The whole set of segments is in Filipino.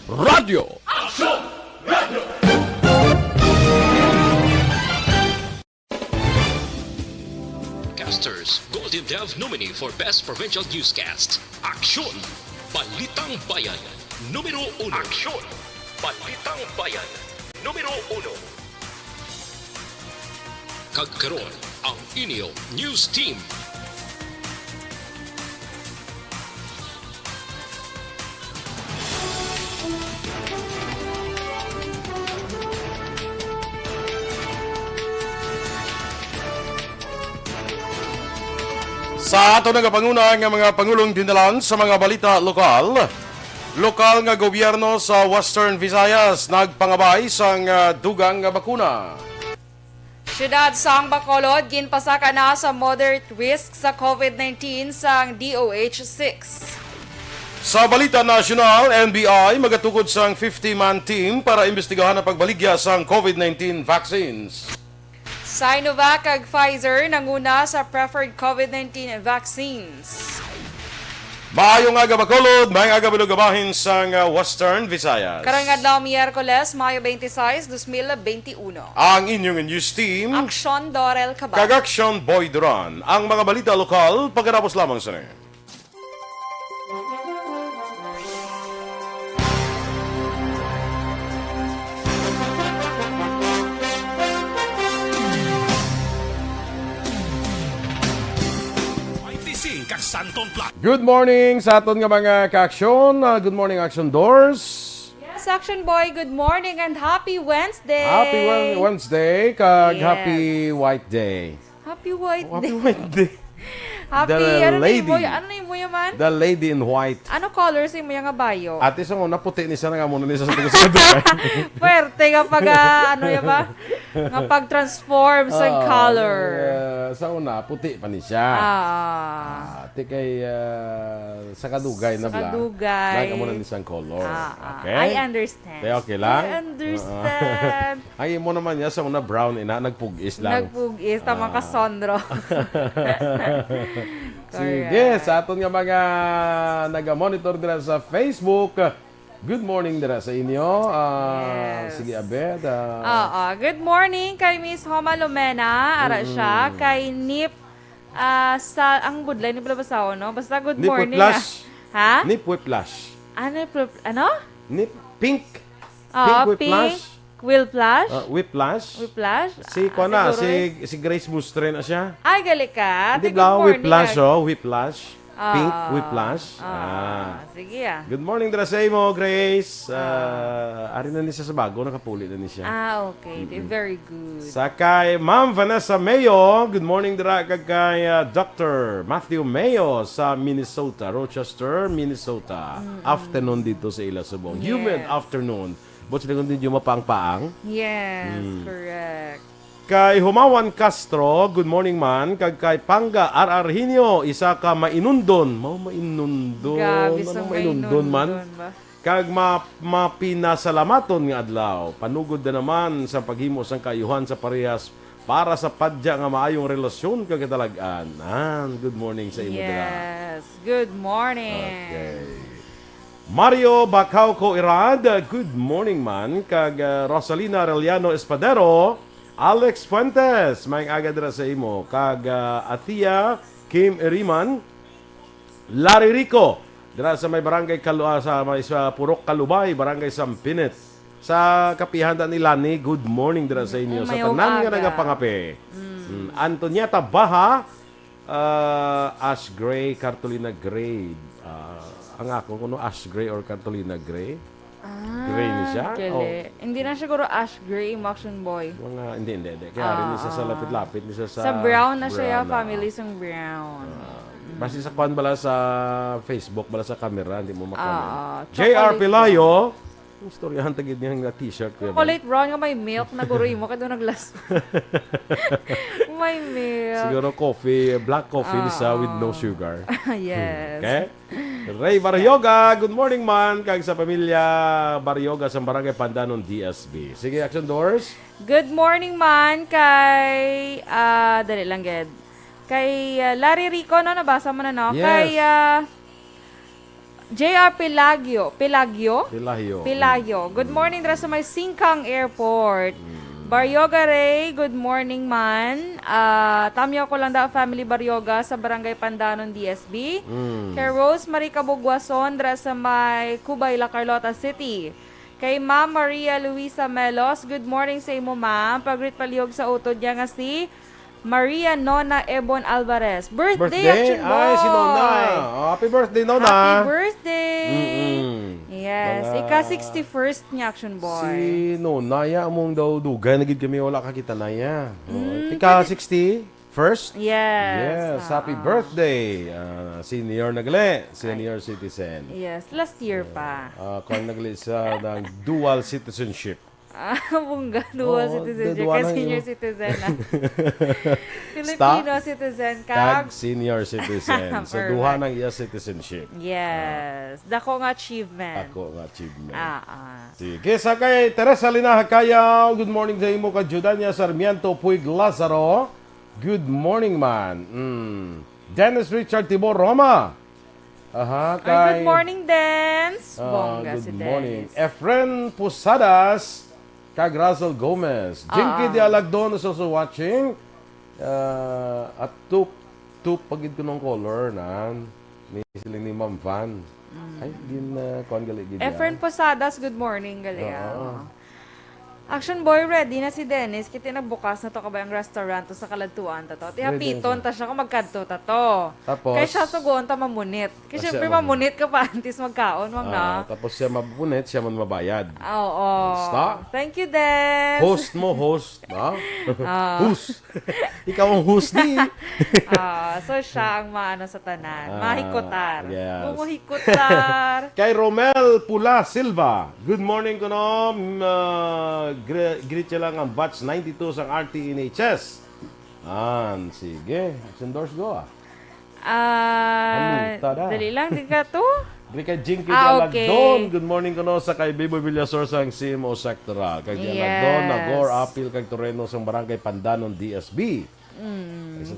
Radio. Aksyon! Radio! Casters Golden Dove nominee for Best Provincial Newscast. Aksyon! Balitang Bayan. Numero 1. Aksyon! Balitang Bayan. Numero 1. Kagkaroon ang inyong news team. Sa ato nagapanguna nga mga pangulong dindalan sa mga balita lokal. Lokal nga gobyerno sa Western Visayas nagpangabay sang dugang nga bakuna. Syudad sang Bacolod ginpasaka na sa moderate risk sa COVID-19 sang DOH-6. Sa balita nasyonal, NBI magatukod sang 50-man team para imbestigahan ang pagbaligya sang COVID-19 vaccines. Sinovac ag Pfizer nanguna sa preferred COVID-19 vaccines. Maayong aga Bacolod, maayong aga binugabahin sang Western Visayas. Karong adlaw Miyerkules, Mayo 26, 2021. Ang inyong news team, Aksyon Dorel Cabal. Aksyon Boy Duran. Ang mga balita lokal, pagkatapos lamang sa niya. Good morning sa aton nga mga ka-aksyon. Good morning, Action Doors. Yes, Action Boy, good morning and happy Wednesday. Happy Wednesday, kag Yes. Happy White Day. Happy White Happy Day. White Day. Happy, The ano lady. na yung muya man? The lady in white. Ano colors yung muya nga bayo? Ate sa una, puti ni siya nga muna ni siya sa tingin sa duray. Puwerte kapag, ano yan ba? Kapag transform sa color. Sa una, puti pa ni siya. Ate kay sa kadugay na Sa bla. kadugay. Like muna ni siyang color. Okay? I understand. Okay lang? I understand. Ay mo naman niya sa una brown ina, nagpugis lang. Nagpugis, tamang kasondro. Sige, sa aton nga mga naga-monitor dira sa Facebook, good morning dira sa inyo. Yes. Sige, Abed. Good morning kay Miss Homa Lumena. Ara siya. Kay Nip, sa, ang budlay ni Blabasaw, no? Basta good Nip morning. Whiplash. Ha? Nip Whiplash. Ano? Nip Pink. Pink Whiplash. Whiplash. Whiplash. Si Kona, siguro si Grace Mustre na siya. Ay, gali ka. Hindi Good ba? morning, Whiplash, Whiplash. Pink Whiplash. Sige Good morning, dira sa imo, Grace. Ari na ni siya sa bago, nakapuli na ni siya. Okay. Very good. Sa kay Ma'am Vanessa Mayo, good morning dira kay Dr. Matthew Mayo sa Minnesota, Rochester, Minnesota. Afternoon dito sa Ilasubong. Yes. Humid afternoon. But sila kung din yung mapang-paang. Yes, correct. Kay Humawan Castro, good morning man. Kay Panga Ararhinio, isa ka mainundon. Mainundon. Gabi Anong sa mainundon man? ba? Kag mapinasalamaton nga adlaw. Panugod na naman sa paghimo sang kayuhan sa parehas para sa padya nga maayong relasyon kag katalagan. Good morning sa imo dira. Yes, good morning. Okay. Mario Bacauco Irad, good morning man. Kag Rosalina Arellano Espadero, Alex Fuentes, may aga dira sa imo. Kag Atia Kim Iriman, Larry Rico, dira sa may barangay sa Purok Kalubay, barangay Sampinit. Sa kapihanda ni Lani, good morning dira sa inyo. Sa Mayong tanan nga aga. nagapangapi. Antonieta Baha, Ash Gray, Cartolina Gray. Ang ako, kuno Ash Gray or Cartolina Gray. Gray ni siya? Kili. Hindi na siguro ash gray, Action Boy. Hindi. Kaya rin siya sa lapit-lapit. Niya sa Brown na siya, family sang brown. Basta sa kwan bala sa Facebook, bala sa camera, hindi mo makamit. chocolate J.R. Pelayo, yung storyahan tagid niya nga t-shirt. Chocolate brown nga may milk na guroy mo, kaya doon naglas. May milk. Siguro coffee, black coffee niya with no sugar. Yes. Okay? Ray Baryoga, good morning man. Kag sa pamilya Baryoga sa Barangay Pandanon, DSB. Sige, Action Doors. Good morning man kay, dali lang, Ged. Kay Larry Rico, no? Nabasa mo na, no? Yes. Kay J.R. Pelagio. Pilahyo. Good morning dra sa may Singkang Airport. Baryoga Ray, good morning man. Tamyo ko lang da family Baryoga sa Barangay Pandanon, DSB. Kay Rose Marie Cabugwason dra sa may Cubay, La Carlota City. Kay Ma'am Maria Luisa Melos, good morning sa imo ma'am. Pagrit palihog sa utod niya nga si Maria Nona Ebon Alvarez. Birthday Action Boy! Ay, si Nona. Happy birthday, Nona. Happy birthday! Yes, Mga- ika-61st niya, Action Boy. Si Nona, ya mong daw dugay. Nagid kami wala kakita na ya. Ika 60 first? Yes. Yes, happy birthday. Senior nagle, senior citizen. Yes, last year pa. Kung nagle sa ng dual citizenship. Bungga, dual citizenship. dual Kaya na senior yun. citizen na. Filipino citizen. Kag senior citizen. So, Perfect. duha ng iya citizenship. Yes. Dako nga achievement. Ako nga achievement. Sige, sa kay Teresa Linaha Kayaw, good morning sa imo ka Judania Sarmiento Puig Lazaro. Good morning man. Dennis Richard Tibor Roma. Aha, kay Good morning, Dance. Bongga si good morning. Dennis. Efren Pusadas, kag Russell Gomez. Jinky di Alagdon is also watching. At tup pagid ko ng color nan ni siling ni Ma'am Van. Ay, gin kon gali gid. Efren Posadas, good morning, Galia. Action Boy, ready na si Dennis. Kiti nagbukas na to kabayang restaurant to sa Kaladtuan ta to. Tihapiton ta siya kung magkadto ta to. Tapos? Kaya siya sugon ta mamunit. Kasi syempre siya mamunit ka pa antis magkaon, wag na. Tapos siya mapunit, siya man mabayad. Oo. Stop. Thank you, Des. Host mo, host. Host. Ikaw ang host ni. So siya ang maano sa tanan. Mahikotar. yes. Mahikotar. Kay Romel Pula Silva. Good morning ko no. Greet siya lang ang batch 92 sa RTNHS. Sige. Endorse go Tada. Dali lang, di ka to. Greet kay Jinky Okay. Dialagdon. Good morning ko no sa kay Bibo Villasor sa CMO Sectora. Kay Dialagdon, Yes. Nagor, Apil, kag Torreno sa Barangay Pandanon, DSB.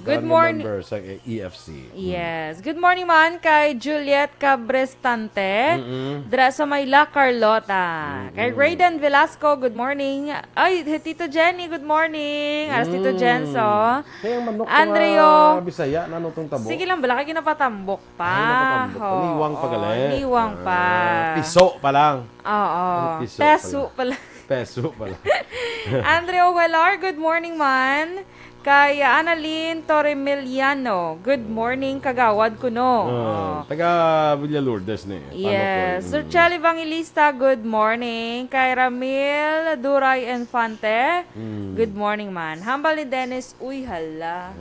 Good morning. Member sa EFC. Yes. Good morning man kay Juliet Cabrestante. Dra sa Mayla, Carlota. Kay Raydan Velasco, good morning. Ay, Tito Jenny, good morning. Aras Tito Jenso. Kaya manok Andreo. Bisaya na nung tabo. Sige lang, bala kay ginapatambok pa. Ay, napatambok. Oo, Niwang pa gali. Niwang pa. Piso pa lang. Oo. Piso Peso pala. Peso pa lang. Andreo Welar, good morning man. Kay Annalyn Torremiliano, good morning, kagawad ko no. Taga Villa Lourdes ni. Yes. Sir Chel Evangelista, good morning. Kay Ramil Duray Infante, good morning man. Hambal ni Dennis, uy hala.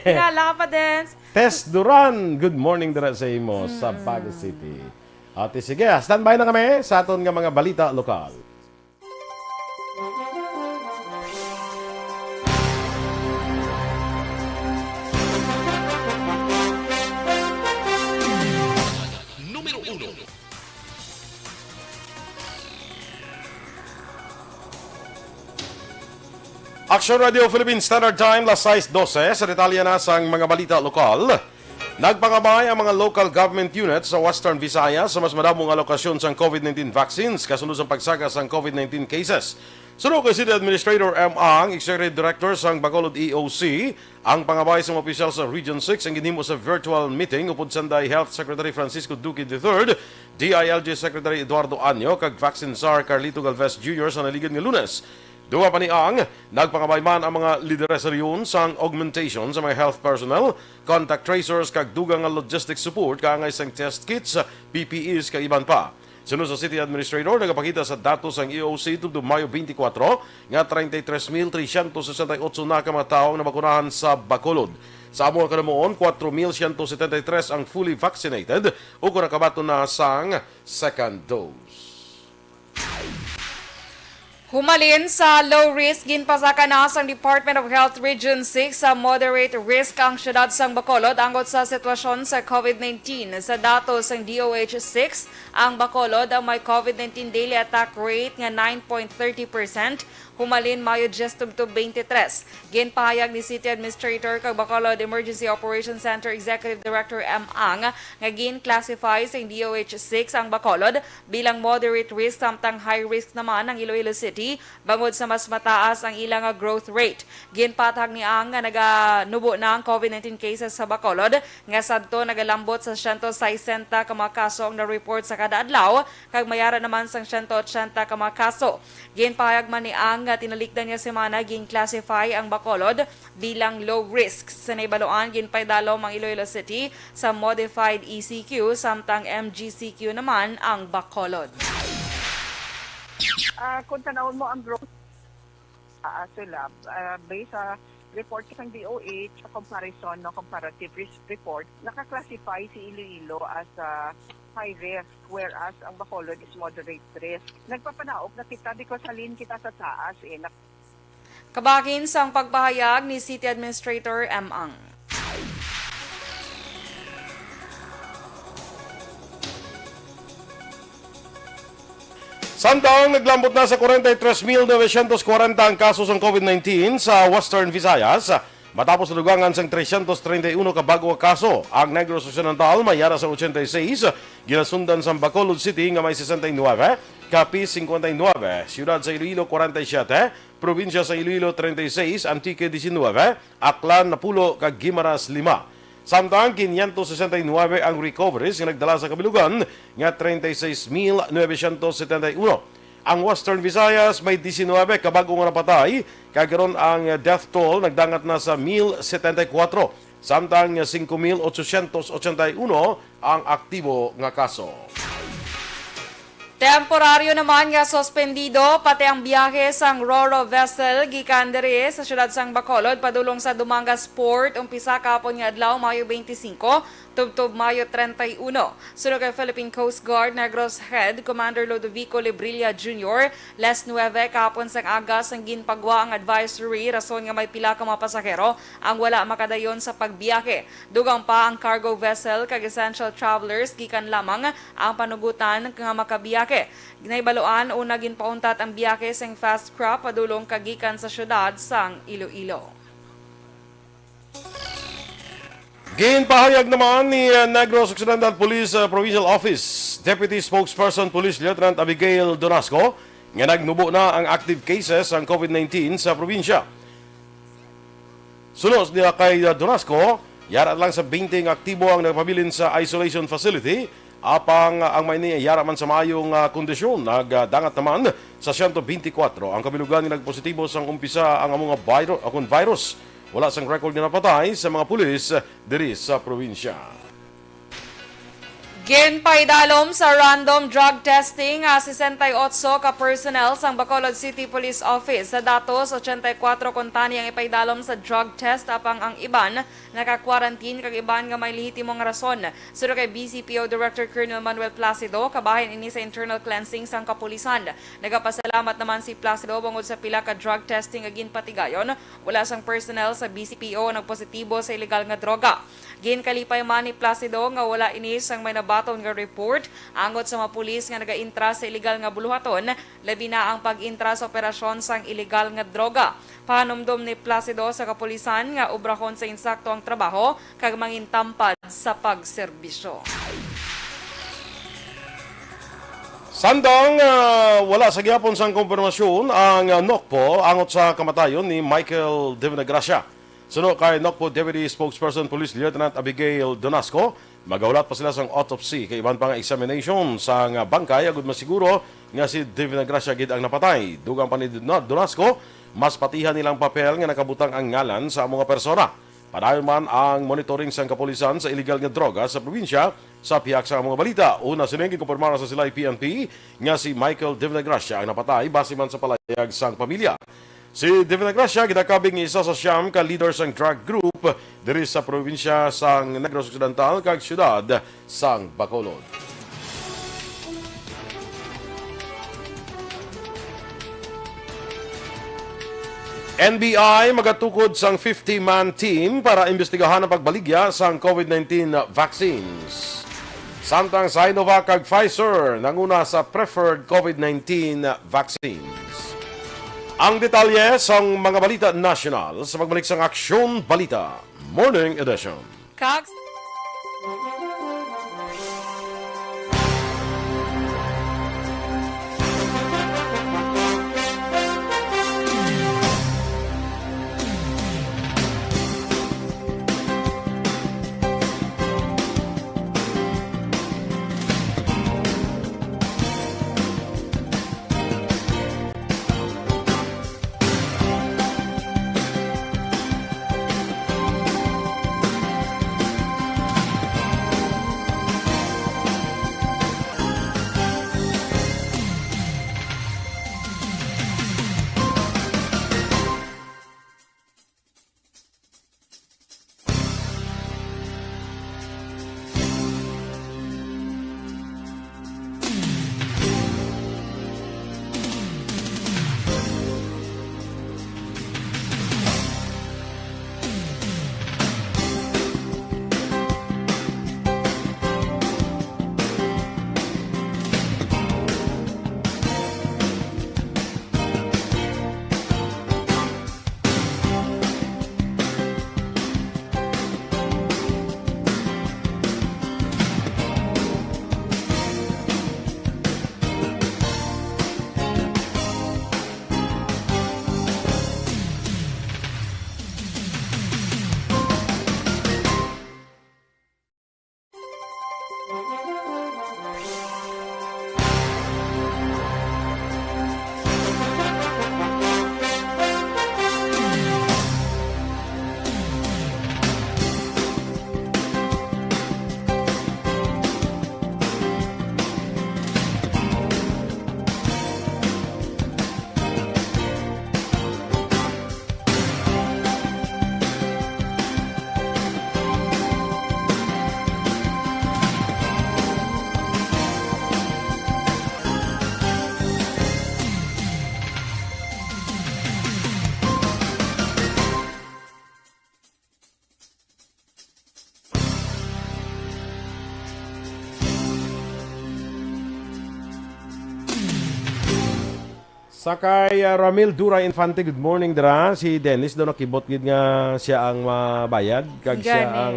Hala ka pa, Dennis. Tess Duran, good morning dira sa imo sa Baguio City. At sige, standby na kami sa aton nga mga balita lokal. Número 1. Aksyon Radio Philippine Standard Time, las 6:12. Sa detalye na sa mga balita lokal. Nagpangabay ang mga local government units sa Western Visayas sa mas madamong alokasyon sa COVID-19 vaccines kasunod sa pagsagas ng COVID-19 cases. Sunod kay City Administrator M. Ang, Executive Director sa Bacolod EOC, ang pangabay sa mga opisyal sa Region 6 ang ginhimo sa virtual meeting upod sanday Health Secretary Francisco Duque III, DILG Secretary Eduardo Anyo, kag Vaccine Czar Carlito Galvez Jr. sa naligid nga Lunes. Duwa pa ni Ang, nagpangabay man ang mga lideres sa riyon sa augmentation sa mga health personnel, contact tracers kag dugang nga logistics support kaangay sang test kits, PPEs kag iban pa. Sunod sa City Administrator, nagapakita sa datos ang EOC tubdo Mayo 24 nga 33,368 na ka mga taong nabakunahan sa Bacolod. Sa amo kanamoon, 4,173 ang fully vaccinated o kung nakabato na sang second dose. Humalin sa low risk, ginpasaka na sang Department of Health Region 6 sa moderate risk ang syudad sang Bacolod angot sa sitwasyon sa COVID-19. Sa datos ng DOH-6, ang Bacolod ang may COVID-19 daily attack rate nga 9.30%. Humalin Mayo 10 to 23. Ginpahayag ni City Administrator kag Bacolod Emergency Operations Center Executive Director M. Ang nga gin-classify sa DOH-6 ang Bacolod bilang moderate risk samtang high risk naman ang Iloilo City bangod sa mas mataas ang ilang growth rate. Ginpatag ni Ang nga naganubo na ang COVID-19 cases sa Bacolod nga sadto nagalambot sa 160 ka mga kaso ang na-report sa kada adlaw kag mayara naman sang 180 ka mga kaso. Ginpahayag man ni Ang nga tinalikdan niya semana gin-classify ang Bacolod bilang low risk. Sa naibaluan, ginpaydalom ang Iloilo City sa modified ECQ samtang MGCQ naman ang Bacolod. Kung tanawin mo ang growth sila, based sa report ng DOH sa comparison ng comparative risk report, nakaklassify si Iloilo as high risk, whereas ang Bacolod is moderate risk. Nagpapanaog na kita because halin kita sa taas. Kabakin sang pagpahayag ni City Administrator M. Ang. Samtang naglambot na sa 43,940 ang kasos ng COVID-19 sa Western Visayas, matapos nadugangan sang 331 ka bago kaso. Ang Negros Occidental mayara sa 86, ginasundan sa Bacolod City nga may 69, Capiz 59, Siyudad sa Iloilo 47, Probinsya sa Iloilo 36, Antique 19, Aklan Napulo kag Guimaras 5. Samtang 569 ang recoveries nga nagdala sa kabilugan nga 36,971. Ang Western Visayas may 19 kabago nga napatay, kagaron ang death toll nagdangat na sa 1,074. Samtang 5,881 ang aktibo nga kaso. Temporaryo naman nga suspendido pati ang biyahe sang Roro vessel gikan diri sa syudad sang Bacolod padulong sa Dumangas Port umpisa kahapon nga adlaw Mayo 25 tubtob Mayo 31. Sunod kay Philippine Coast Guard Negros Head Commander Lodovico Librilla Jr. last 9 kahapon sang aga sang ginpagwa ang advisory rason nga may pila ka mga pasahero ang wala makadayon sa pagbiyahe. Dugang pa ang cargo vessel kag essential travelers gikan lamang ang panugutan nga makabiyahe. Ginaibaluan una ginpauntat ang biyahe sang fast crop padulong kagikan sa syudad sang Iloilo. Ginpahayag naman ni Negros Occidental Police Provincial Office Deputy Spokesperson Police Lieutenant Abigail Donasco nga nagnubo na ang active cases ng COVID-19 sa probinsya. Sunod nila kay Donasco, yara lang sa 20 aktibo ang nagpabilin sa isolation facility. Apang ang may niyayara man sa mayong kondisyon, nagdangat naman sa 124 ang kabilugan ni nagpositibo sang umpisa ang mga virus. Wala sang record na napatay sa mga pulis diri sa probinsya. Ginpaidalom sa random drug testing 68 ka personnel sang Bacolod City Police Office. Sa datos, 84 kuntani ang ipaidalom sa drug test apang ang iban naka-quarantine kag iban nga may lehitimong rason. Suro kay BCPO Director Colonel Manuel Placido, kabahin ini sa internal cleansing sang kapulisan. Nagapasalamat naman si Placido bangod sa pila ka drug testing nga ginpatigayon. Wala sang personnel sa BCPO nagpositibo sa ilegal nga droga. Ginkalipay man ni Placido nga wala ini sang may nabaton nga report angot sa mga pulis nga naga-intra sa ilegal nga buluhaton, labi na ang pag-intra sa operasyon sang ilegal nga droga. Pahanumdom ni Placido sa kapulisan nga obrahon sa insakto ang trabaho kag mangintampad sa pagserbisyo. Sandang wala sa gyapon sang konfirmasyon ang NOCPO angot sa kamatayon ni Michael De Vinagracia. Sunod kay NOCPO Deputy Spokesperson Police Lieutenant Abigail Donasco, magaulat pa sila sang autopsy kay iban pang examination sa bangkay agud masiguro nga si De Vinagracia gid ang napatay. Dugang pa ni Donasco, mas patihan nilang papel nga nakabutang ang ngalan sa mga persona. Padayon man ang monitoring sang kapulisan sa illegal nga droga sa probinsya sa piyak sa mga balita. Una sinenggi kumpirmara sa sila PNP nga si Michael De Vinagracia ang napatay base man sa palayag sang pamilya. Si De Vinagracia gidakabing isa sa siyam ka leader sang drug group diri sa probinsya sang Negros Occidental kag siyudad sang Bacolod. NBI magatukod sang 50-man team para imbestigahan ang pagbaligya sa COVID-19 vaccines. Samtang Sinovac kag Pfizer nanguna sa preferred COVID-19 vaccines. Ang detalye sa mga balita national sa pagbalik sa Aksyon Balita Morning Edition. Kaks Sakay Ramil Dura Infante, good morning dira. Si Dennis daw nakibot gid nga siya ang mabayad kag siya Gani. ang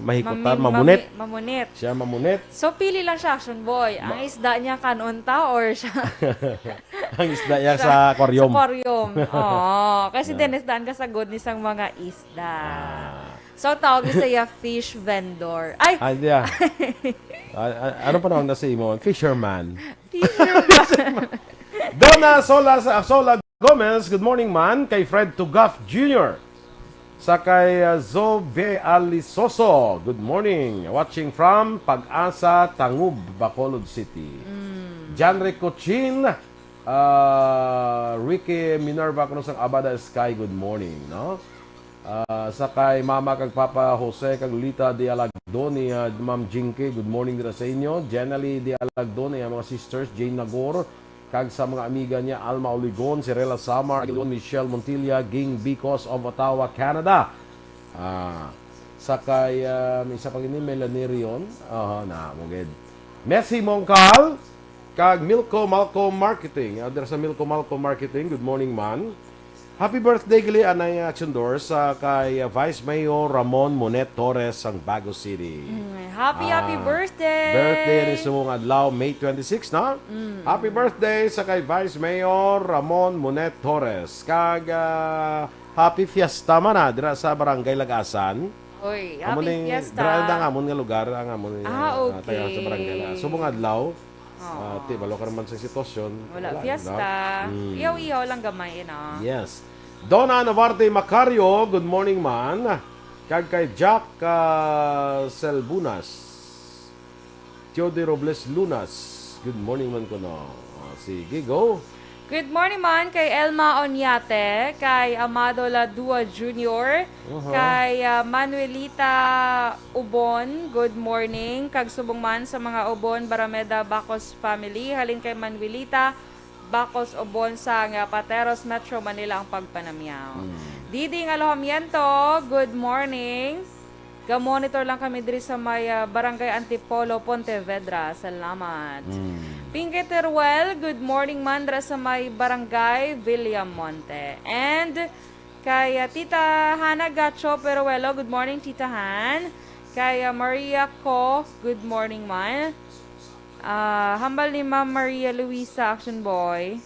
mahikutan, mamunit. Mamunit. Siya mamunit. So, pili lang siya, Action Boy. Ang isda niya kanunta or siya Ang isda niya sa aquarium. sa aquarium. Oo. Kasi Dennis, daan ka sa good ni sang mga isda. So, tawag niya siya fish vendor. Ay! Ah, hindi ah. Ano pa naman nasa imo? Fisherman. Fisherman. Donna Sola Gomez, good morning man. Kay Fred Tugaf Jr. Sa kay Zobe Alisoso, good morning. Watching from Pag-asa, Tangub, Bacolod City. Janre Cochin, Ricky Minerva, kuno sang Abada Sky, good morning. No? Sa kay Mama kag Papa Jose kag Lita de Alagdoni, Ma'am Jinky, good morning dira sa inyo. Jenally de Alagdoni, mga sisters, Jane Nagor, kag sa mga amiga niya Alma Oligon, Cirela Samar, Michelle Montilla, Ging Bicos of Ottawa, Canada. Sa kay isa pang ini Melanie Rion, na mugid. Messi Mongkal kag Milko Malco Marketing. Dira sa Milko Malco Marketing, good morning man. Happy birthday gali anay Action Doors sa kay Vice Mayor Ramon Monet Torres sang Bago City. Happy birthday! Birthday ni sumong adlaw May 26 na. Happy birthday sa kay Vice Mayor Ramon Monet Torres. Kag happy fiesta man dira sa Barangay Lagasan. Oy, Amo happy ning fiesta. dira ang amon nga lugar, ang amon Okay. taga sa barangay na. Sumong adlaw. Ti balo ka naman sa sitwasyon. Wala, fiesta. Iyaw-iyaw lang gamay, no? Yes. Donna Navarte Macario, good morning man. Kag kay Jack Selbunas. Teode Robles Lunas, good morning man ko no. Sige, go. Good morning man kay Elma Onyate, kay Amado Ladua Jr., kay Manuelita Ubon, good morning. Kag subong man sa mga Ubon, Barameda Bacos family, halin kay Manuelita, Bacos Obon sa nga Pateros Metro Manila ang pagpanamyaw. Diding Alohamiento, good morning. Ga-monitor lang kami diri sa may Barangay Antipolo, Pontevedra. Salamat. Pinky Teruel, good morning mandra sa may Barangay Villamonte. And kay Tita Hana Gacho Peruelo, good morning Tita Han. Kay Maria Ko, good morning man. Hambal ni Ma'am Maria Luisa Action Boy.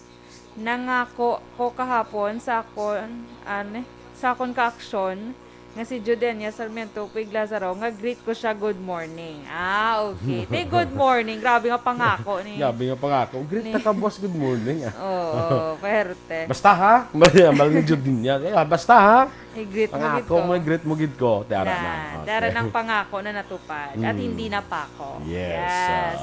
Nangako ko kahapon sa akon ka-aksyon nga si Judenia Sarmiento Puig Lazaro nga greet ko siya good morning. Okay. Te good morning. Grabe nga pangako ni. Gabi nga pangako. Greet ka boss, good morning. Oo, perte. Basta ha? Mal ni Jud din yan. Basta ha? I-greet mo gid Pangako ko. mo, greet mo gid ko. Tara na. Tara ng pangako na natupad at hindi na pa ako. Yes.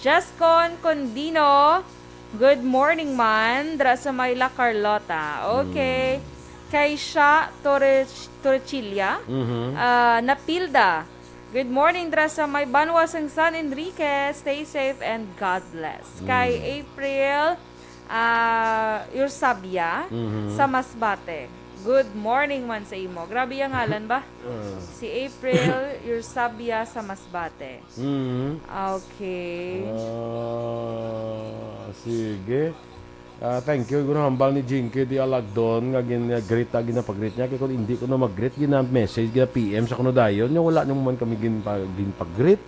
Justcon Condino, good morning man. Dra sa Mayla Carlota. Okay. Kay Sha Torrecilla, Napilda. Good morning dra sa may Banwasang San Enrique. Stay safe and God bless. Kay April Yursabia sa Masbate. Good morning man sa imo. Grabe yung ngalan ba? Si April Yursabia sa Masbate. Okay. Sige. Thank you. Guna hambal ni Jinky di Alagdon nga greet na pag-greet niya kay kung hindi ko na mag-greet gina message gina PM sa kuno dayon nya wala nyo man kami gin pag-greet.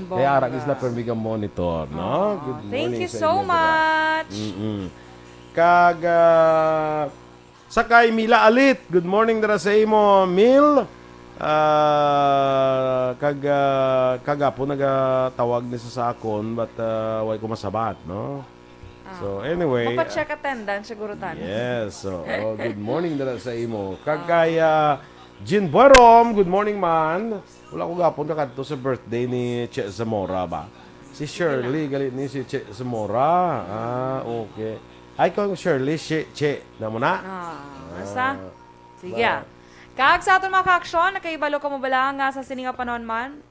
Kaya ara isla per biga monitor, no? Good morning. Thank you sa so inyo, diba? much. Kag sakay Mila Alit. Good morning dara sa imo, Mil. Kagapo nagatawag ni sa akon but way ko masabat, no? So anyway, Mapacheck attendance siguro tan. yes. So good morning dala sa imo. Kagaya Jin Borom, good morning man. Wala ko gapon kadto sa birthday ni Che Zamora ba? Si Shirley galit ni si Che Zamora. Okay. Ay ko Shirley Che na mo na. Basta? Sige. Kag sa aton mga ka-aksyon, nakaibalo ka mo bala nga sa sininga panon man?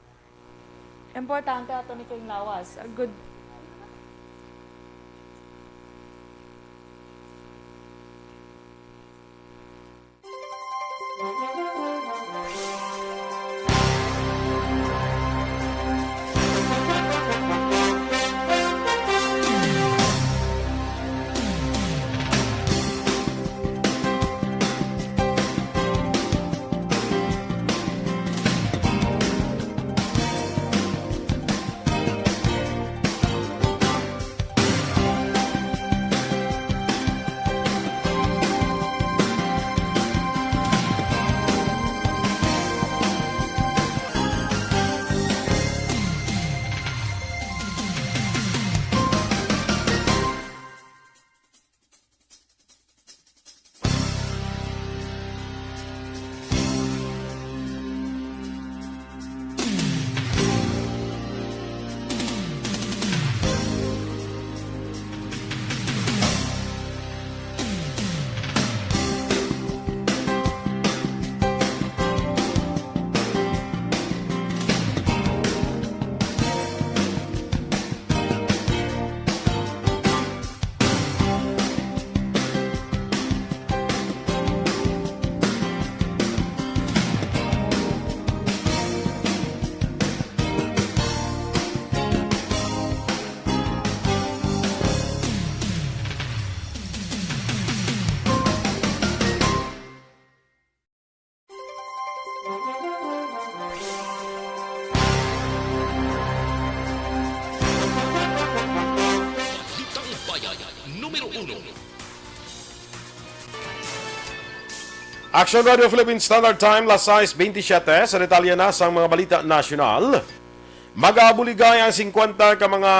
Importante ato ni kayong lawas. A good Action Radio Philippine Standard Time, las 6:27, sa detalye na sa mga balita nasyonal. Mag-aabuligay ang 50 ka mga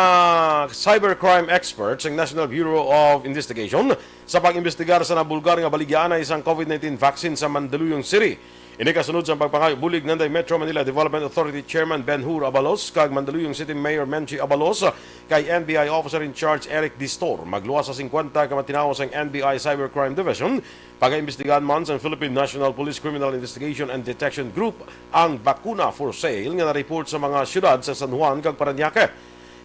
cybercrime experts ng National Bureau of Investigation sa pag-imbestigar sa nabulgar nga baligyan na isang COVID-19 vaccine sa Mandaluyong City. Ini kasunod sa pagpangabulig ng Metro Manila Development Authority Chairman Ben-Hur Abalos kag Mandaluyong City Mayor Menchi Abalos kay NBI Officer in Charge Eric Distor. Magluwas sa 50 ka matinawas ang NBI Cybercrime Division pag-imbestigahan man sa Philippine National Police Criminal Investigation and Detection Group ang bakuna for sale nga na-report sa mga syudad sa San Juan kag Parañaque.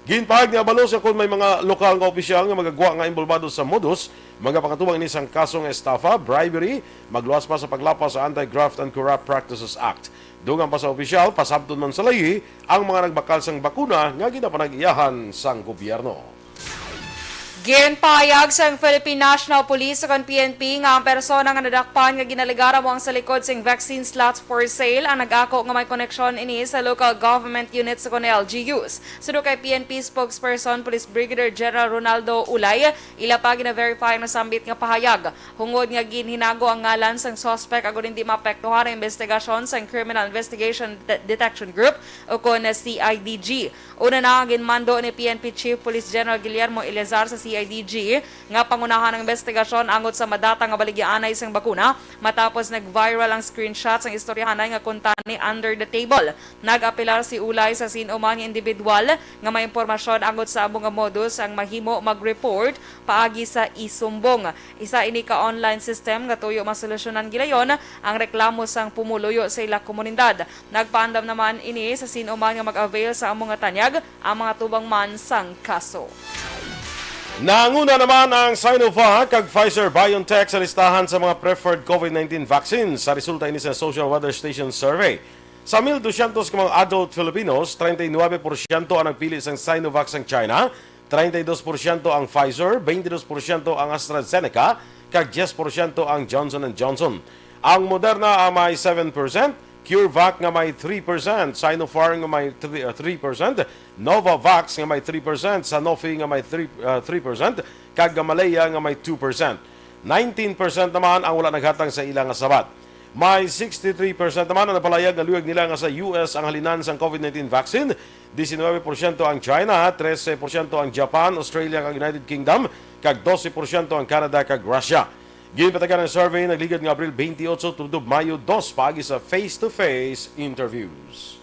Ginpahag ni Abalos kung may mga lokal nga opisyal nga magagwa nga involvado sa modus, mga pakatubang ini sang kasong estafa, bribery, magluwas pa sa paglapas sa Anti-Graft and Corrupt Practices Act. Dugang pa sa opisyal, pasabton man sa layi, ang mga nagbakal sang bakuna nga ginapanag-iyahan sang gobyerno. Ginpahayag sa Philippine National Police sa PNP nga ang persona nga nadakpan nga ginaligara mo ang sa likod sing vaccine slots for sale ang nag-ako nga may koneksyon ini sa local government units sa LGUs. Sudo kay PNP spokesperson Police Brigadier General Ronaldo Ulay, ila pa gina-verify na sambit nga pahayag. Hungod nga ginhinago ang ngalan sang suspect agon hindi maapektuhan ang investigasyon sa Criminal Investigation Detection Group o kon CIDG. Una na ginmando ni PNP Chief Police General Guillermo Eleazar sa CIDG nga pangunahan ng investigasyon angot sa madata nga baligyaanay sang bakuna matapos nag-viral ang screenshots ng istoryahanay nga kuntani under the table. Nag-apelar si Ulay sa sinuman nga individual nga may impormasyon angot sa abong nga modus ang mahimo mag-report paagi sa isumbong. Isa ini ka online system nga tuyo masolusyonan gilayon ang reklamo sang pumuluyo sa ila komunidad. Nagpaandam naman ini sa sinuman nga mag-avail sa among nga tanyag ang mga tubang man sang kaso. Nanguna naman ang Sinovac kag Pfizer-BioNTech sa listahan sa mga preferred COVID-19 vaccines sa resulta ini sa Social Weather Station Survey. Sa 1,200 ka mga adult Filipinos, 39% ang nagpili sa Sinovac sa China, 32% ang Pfizer, 22% ang AstraZeneca, kag 10% ang Johnson & Johnson. Ang Moderna ang may 7%, CureVac nga may 3%, Sinopharm nga may 3%, Novavax nga may 3%, Sanofi nga may 3%, kag Gamaleya nga may 2%. 19% naman ang wala naghatang sa ilang sabat. May 63% naman ang napalayag na luyag nila nga sa US ang halinan sa COVID-19 vaccine, 19% ang China, 13% ang Japan, Australia kag United Kingdom, kag 12% ang Canada kag Russia. Ginpatagan ng survey nagligad ng Abril 28 tungod Mayo 2 paagi sa face-to-face interviews.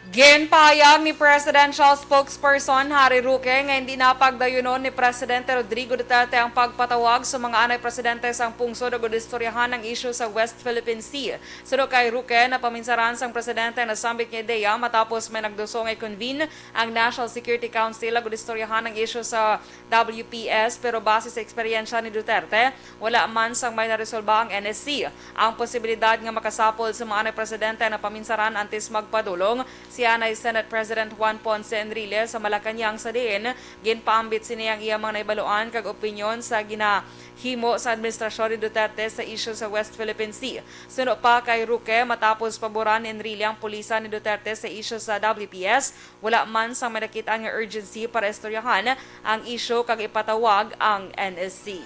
Ginpahayag ni Presidential Spokesperson Harry Roque nga hindi napagdayunon ni Presidente Rodrigo Duterte ang pagpatawag sa mga anay presidente sang pungsod o istoryahan ng issue sa West Philippine Sea. Sudo kay Roque na paminsaran sang presidente na sambit niya ideya matapos may nagdusong ay convene ang National Security Council o istoryahan ng issue sa WPS pero base sa eksperyensya ni Duterte, wala man sang may naresolba ang NSC. Ang posibilidad nga makasapol sa mga anay presidente na paminsaran antes magpadulong siya na Senate President Juan Ponce Enrile sa Malacanang sa diin, ginpaambit siniyang iya mga naibaluan kag opinyon sa ginahimo sa administrasyon ni Duterte sa issue sa West Philippine Sea. Suno pa kay Roque matapos paboran ni Enrile ang pulisa ni Duterte sa issue sa WPS, wala man sa may nakita nga urgency para istoryahan ang issue kag ipatawag ang NSC.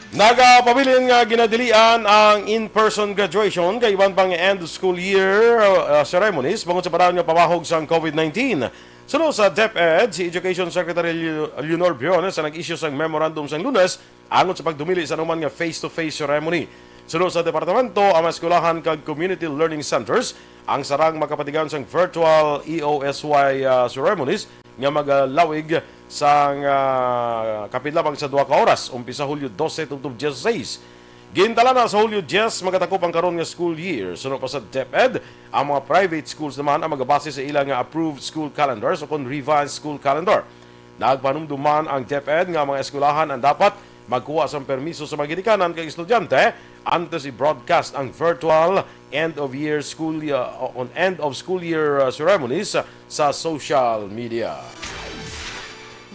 Nagapabilin nga ginadilian ang in-person graduation kay iban pang end of school year ceremonies bangod sa paraan nga pamahog sa COVID-19. Sunod sa DepEd, si Education Secretary Leonor Briones ang nag-issue sang memorandum sang Lunes angon sa pagdumili sa anuman nga face-to-face ceremony. Sunod sa departamento, ang mga eskwelahan kag community learning centers ang sarang makapatigan sang virtual EOSY ceremonies nga magalawig sang kapidlabang sa 2 ka oras umpisa Hulyo 12 tungtong 16. Gintala na sa Hulyo 10 magatakop ang karon nga school year. Sunod pa sa DepEd, ang mga private schools naman ang magabase sa ilang nga approved school calendars o kon revised school calendar. Nagpanumduman ang DepEd nga mga eskwelahan ang dapat magkuha sa permiso sa mga ginikanan kay estudyante antes i-broadcast ang virtual end of school year ceremonies sa social media.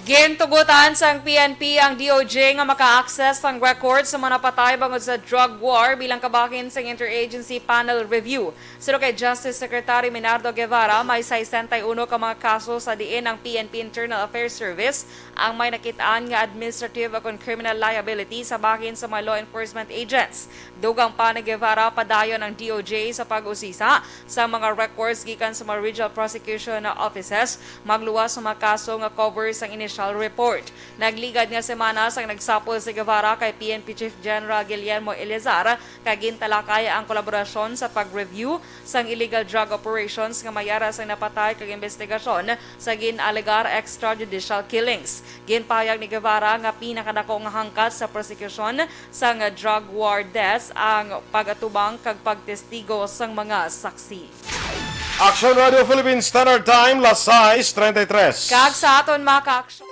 Gintugutan sang PNP ang DOJ nga maka-access sang records sa mga napatay bangod sa drug war bilang kabahin sa interagency panel review. Sino kay Justice Secretary Minardo Guevara, may 61 ka mga kaso sa diin ng PNP Internal Affairs Service ang may nakitaan nga administrative o criminal liability sa bahin sa mga law enforcement agents. Dugang pa ni Guevara padayon ang DOJ sa pag-usisa sa mga records gikan sa mga regional prosecution offices magluwas sa mga kaso nga covers ang initial report. Nagligad nga semana sang nagsapol si Guevara kay PNP Chief General Guillermo Eleazar kay gintalakay ang kolaborasyon sa pag-review sang illegal drug operations nga mayara sang napatay kag investigasyon sa ginalegar extrajudicial killings. Ginpahayag ni Guevara nga pinakadako nga hangkat sa prosecution sang drug war deaths ang pagatubang kag pagtestigo sang mga saksi. Aksyon Radio Philippines Standard Time, las 6:33. Kag sa aton mga ka-aksyon.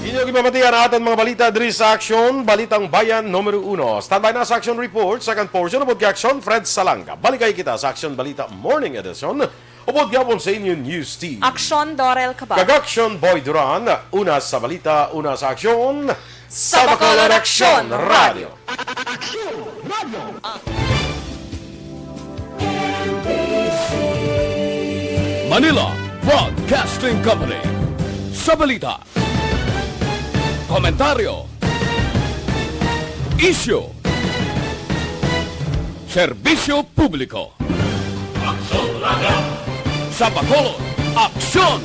Inyong ipamatihan ang ating mga balita diri sa Aksyon, Balitang Bayan numero 1. Standby na sa Aksyon Report, second portion, ubod kay Aksyon, Fred Salanga. Balikay kita sa Aksyon Balita Morning Edition, ubod gapon sa inyong news team. Aksyon Dorel Cabal. Kag-Aksyon Boy Duran, una sa balita, una sa Aksyon, Sa Bacolod Aksyon Radio. Manila Broadcasting Company. Sa balita, komentaryo, isyu, serbisyo publiko. Sa Bacolod, aksyon!